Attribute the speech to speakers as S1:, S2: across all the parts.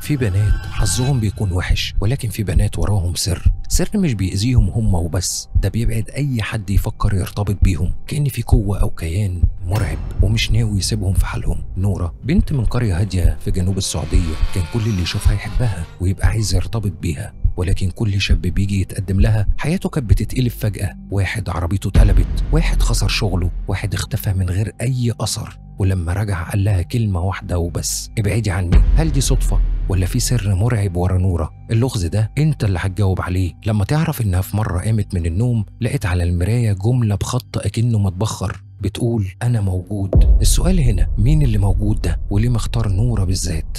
S1: في بنات حظهم بيكون وحش، ولكن في بنات وراهم سر مش بيأذيهم هم وبس، ده بيبعد أي حد يفكر يرتبط بيهم، كأن في قوة أو كيان مرعب ومش ناوي يسيبهم في حالهم. نورة بنت من قرية هادية في جنوب السعودية، كان كل اللي يشوفها يحبها ويبقى عايز يرتبط بيها، ولكن كل شاب بيجي يتقدم لها حياته كانت بتتقلب فجأة. واحد عربيته اتقلبت، واحد خسر شغله، واحد اختفى من غير أي أثر، ولما رجع قال لها كلمة واحدة وبس: ابعدي عني. هل دي صدفة ولا في سر مرعب ورا نورة؟ اللغز ده انت اللي هتجاوب عليه لما تعرف انها في مرة قامت من النوم لقيت على المراية جملة بخط اكنه متبخر بتقول: انا موجود. السؤال هنا مين اللي موجود ده، وليه مختار نورة بالذات؟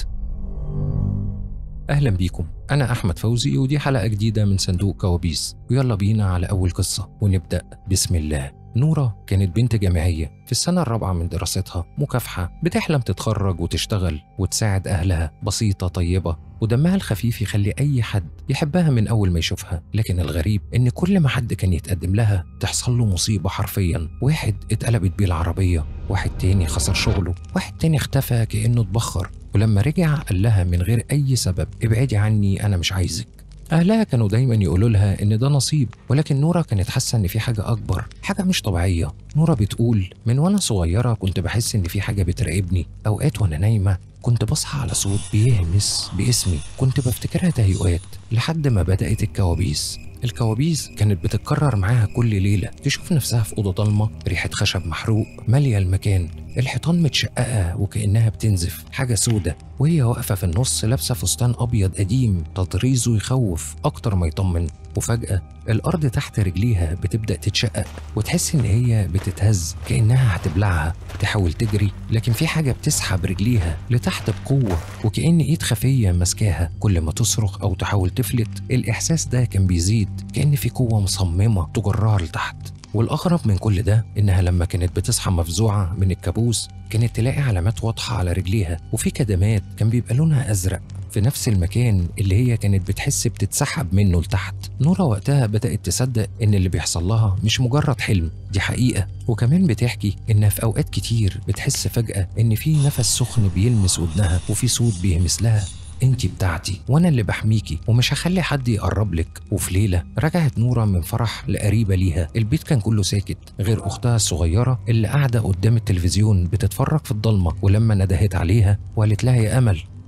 S1: أهلا بيكم، أنا أحمد فوزي ودي حلقة جديدة من صندوق كوابيس، ويلا بينا على أول قصة ونبدأ بسم الله. نورة كانت بنت جامعية في السنة الرابعة من دراستها، مكافحة، بتحلم تتخرج وتشتغل وتساعد أهلها، بسيطة طيبة ودمها الخفيف يخلي أي حد يحبها من أول ما يشوفها. لكن الغريب إن كل ما حد كان يتقدم لها تحصل له مصيبة حرفيا. واحد اتقلبت بيه العربية، واحد تاني خسر شغله، واحد تاني اختفى كأنه اتبخر، ولما رجع قال لها من غير أي سبب: ابعدي عني، أنا مش عايزك. أهلها كانوا دايما يقولوا لها إن ده نصيب، ولكن نورة كانت حاسة إن في حاجة أكبر، حاجة مش طبيعية. نورة بتقول: من وأنا صغيرة كنت بحس إن في حاجة بتراقبني، أوقات وأنا نايمة كنت بصحى على صوت بيهمس باسمي، كنت بفتكرها تهيؤات، لحد ما بدأت الكوابيس. الكوابيس كانت بتتكرر معاها كل ليلة، تشوف نفسها في أوضة ضلمة، ريحة خشب محروق مالية المكان، الحيطان متشققة وكأنها بتنزف، حاجة سودة، وهي واقفة في النص لابسة فستان أبيض قديم تطريزه يخوف أكتر ما يطمن. وفجأة الأرض تحت رجليها بتبدأ تتشقق وتحس إن هي بتتهز كأنها هتبلعها. تحاول تجري لكن في حاجة بتسحب رجليها لتحت بقوة، وكأن إيد خفية ماسكاها. كل ما تصرخ أو تحاول تفلت الإحساس ده كان بيزيد، كأن في قوة مصممة تجرها لتحت. والأغرب من كل ده إنها لما كانت بتصحى مفزوعة من الكابوس كانت تلاقي علامات واضحة على رجليها، وفي كدمات كان بيبقى لونها أزرق في نفس المكان اللي هي كانت بتحس بتتسحب منه لتحت. نورة وقتها بدأت تصدق إن اللي بيحصل لها مش مجرد حلم، دي حقيقة. وكمان بتحكي إنها في أوقات كتير بتحس فجأة إن في نفس سخن بيلمس ودنها، وفي صوت بيهمس لها: انتي بتاعتي وانا اللي بحميكي ومش هخلي حد يقرب لك. وفي ليله رجعت نورة من فرح لقريبه ليها، البيت كان كله ساكت غير اختها الصغيره اللي قاعده قدام التلفزيون بتتفرج في الضلمه. ولما ندهت عليها وقالت لها: يا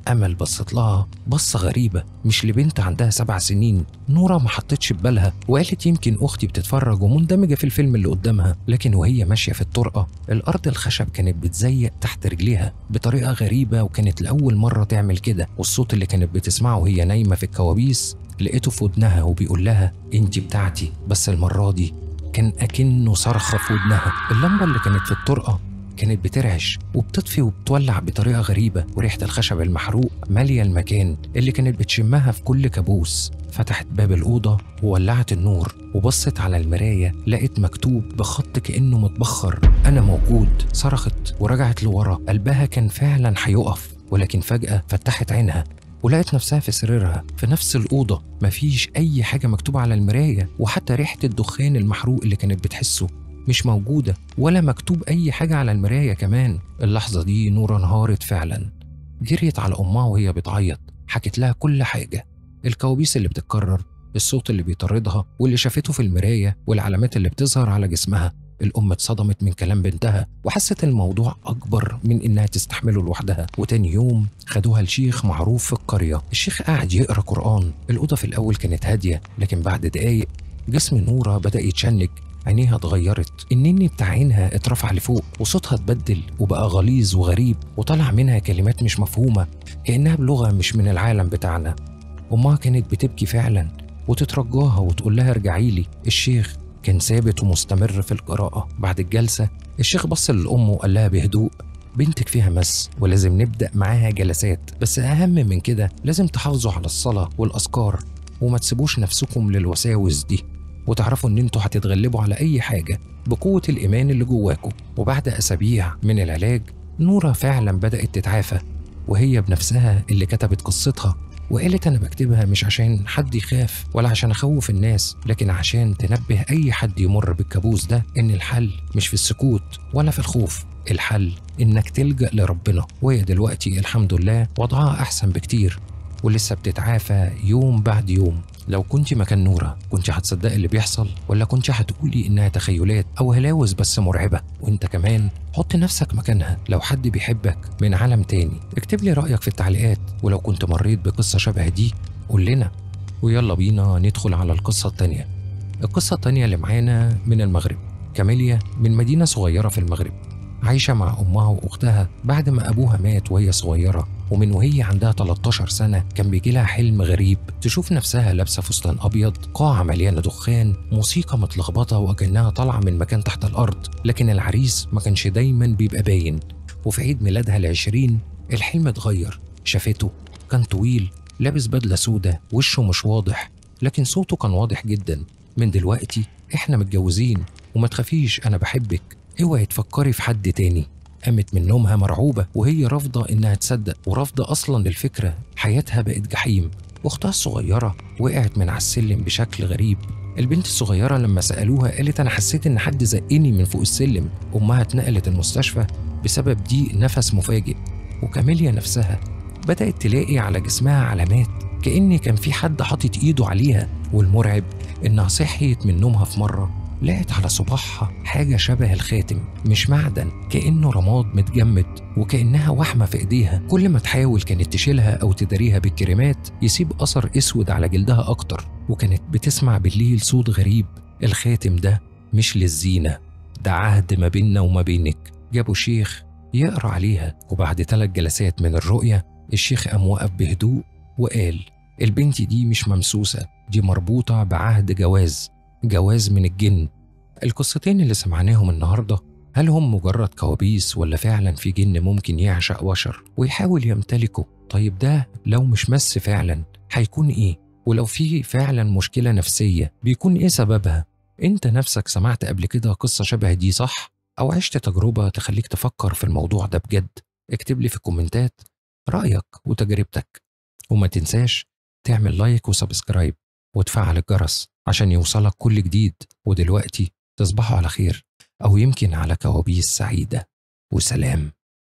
S1: امل بصت لها بصه غريبه مش لبنت عندها 7 سنين. نورة ما حطتش ببالها وقالت: يمكن اختي بتتفرج ومندمجه في الفيلم اللي قدامها. لكن وهي ماشيه في الطرقه الارض الخشب كانت بتزيق تحت رجليها بطريقه غريبه، وكانت لاول مره تعمل كده. والصوت اللي كانت بتسمعه وهي نايمه في الكوابيس لقيته في ودنها وبيقول لها: انتي بتاعتي. بس المره دي كان اكنه صرخه في ودنها. اللمبه اللي كانت في الطرقه كانت بترعش وبتطفي وبتولع بطريقة غريبة، وريحة الخشب المحروق مالية المكان اللي كانت بتشمها في كل كابوس. فتحت باب الأوضة وولعت النور وبصت على المراية، لقيت مكتوب بخط كأنه متبخر: أنا موجود. صرخت ورجعت لورا، قلبها كان فعلا هيقف، ولكن فجأة فتحت عينها ولقيت نفسها في سريرها في نفس الأوضة. مفيش أي حاجة مكتوبة على المراية، وحتى ريحة الدخان المحروق اللي كانت بتحسه مش موجودة، ولا مكتوب أي حاجة على المراية كمان. اللحظة دي نورة انهارت فعلا، جريت على أمها وهي بتعيط، حكت لها كل حاجة: الكوابيس اللي بتتكرر، الصوت اللي بيطاردها، واللي شافته في المراية، والعلامات اللي بتظهر على جسمها. الأم اتصدمت من كلام بنتها وحست الموضوع أكبر من إنها تستحمله لوحدها. وتاني يوم خدوها لشيخ معروف في القرية. الشيخ قاعد يقرأ قرآن. الأوضة في الأول كانت هادية، لكن بعد دقايق جسم نورة بدأ يتشنج، عينيها اتغيرت، النني بتاع عينها اترفع لفوق، وصوتها اتبدل وبقى غليظ وغريب، وطلع منها كلمات مش مفهومة كأنها بلغة مش من العالم بتاعنا. أمها كانت بتبكي فعلا وتترجاها وتقول لها: ارجعيلي. الشيخ كان ثابت ومستمر في القراءة. بعد الجلسة الشيخ بص للأم وقال لها بهدوء: بنتك فيها مس ولازم نبدأ معاها جلسات، بس أهم من كده لازم تحافظوا على الصلاة والأذكار وما تسيبوش نفسكم للوساوس دي، وتعرفوا ان انتوا هتتغلبوا على اي حاجة بقوة الايمان اللي جواكم. وبعد اسابيع من العلاج نورة فعلا بدأت تتعافى، وهي بنفسها اللي كتبت قصتها وقالت: انا بكتبها مش عشان حد يخاف ولا عشان اخوف الناس، لكن عشان تنبه اي حد يمر بالكابوس ده ان الحل مش في السكوت ولا في الخوف، الحل انك تلجأ لربنا. وهي دلوقتي الحمد لله وضعها احسن بكتير، ولسه بتتعافى يوم بعد يوم. لو كنت مكان نورة كنت هتصدقي اللي بيحصل، ولا كنت هتقولي إنها تخيلات أو هلاوس بس مرعبة؟ وإنت كمان حط نفسك مكانها. لو حد بيحبك من عالم تاني اكتب لي رأيك في التعليقات، ولو كنت مريت بقصة شبه دي قول لنا. ويلا بينا ندخل على القصة التانية. القصة التانية اللي معانا من المغرب. كاميليا من مدينة صغيرة في المغرب، عايشة مع أمها وأختها بعد ما أبوها مات وهي صغيرة. ومن وهي عندها 13 سنة كان بيجيلها حلم غريب، تشوف نفسها لابسة فستان أبيض، قاعة مليانة دخان، موسيقى متلخبطة وكأنها طالعة من مكان تحت الأرض، لكن العريس ما كانش دايما بيبقى باين. وفي عيد ميلادها ال20 الحلم اتغير، شافته كان طويل، لابس بدلة سودة، وشه مش واضح لكن صوته كان واضح جدا: من دلوقتي احنا متجوزين، وما تخافيش أنا بحبك، اوعي تفكري في حد تاني. قامت من نومها مرعوبة وهي رافضة إنها تصدق، ورافضة أصلا للفكرة. حياتها بقت جحيم. أختها الصغيرة وقعت من على السلم بشكل غريب. البنت الصغيرة لما سألوها قالت أنا حسيت إن حد زقني من فوق السلم. أمها اتنقلت المستشفى بسبب ضيق نفس مفاجئ. وكاميليا نفسها بدأت تلاقي على جسمها علامات كأن كان في حد حاطط إيده عليها. والمرعب إنها صحيت من نومها في مرة لقت على صباعها حاجة شبه الخاتم، مش معدن، كأنه رماد متجمد، وكأنها وحمة في إيديها. كل ما تحاول كانت تشيلها أو تداريها بالكريمات يسيب أثر أسود على جلدها أكتر. وكانت بتسمع بالليل صوت غريب: الخاتم ده مش للزينة، ده عهد ما بيننا وما بينك. جابوا شيخ يقرأ عليها، وبعد 3 جلسات من الرؤية الشيخ قام وقف بهدوء وقال: البنت دي مش ممسوسة، دي مربوطة بعهد جواز من الجن. القصتين اللي سمعناهم النهاردة هل هم مجرد كوابيس، ولا فعلا في جن ممكن يعشق بشر ويحاول يمتلكه؟ طيب ده لو مش مس فعلا هيكون ايه؟ ولو في فعلا مشكلة نفسية بيكون ايه سببها؟ انت نفسك سمعت قبل كده قصة شبه دي صح؟ او عشت تجربة تخليك تفكر في الموضوع ده بجد؟ اكتب لي في الكومنتات رأيك وتجربتك، وما تنساش تعمل لايك وسبسكرايب وتفعل الجرس عشان يوصلك كل جديد. ودلوقتي تصبحوا على خير، أو يمكن على كوابيس سعيدة، وسلام.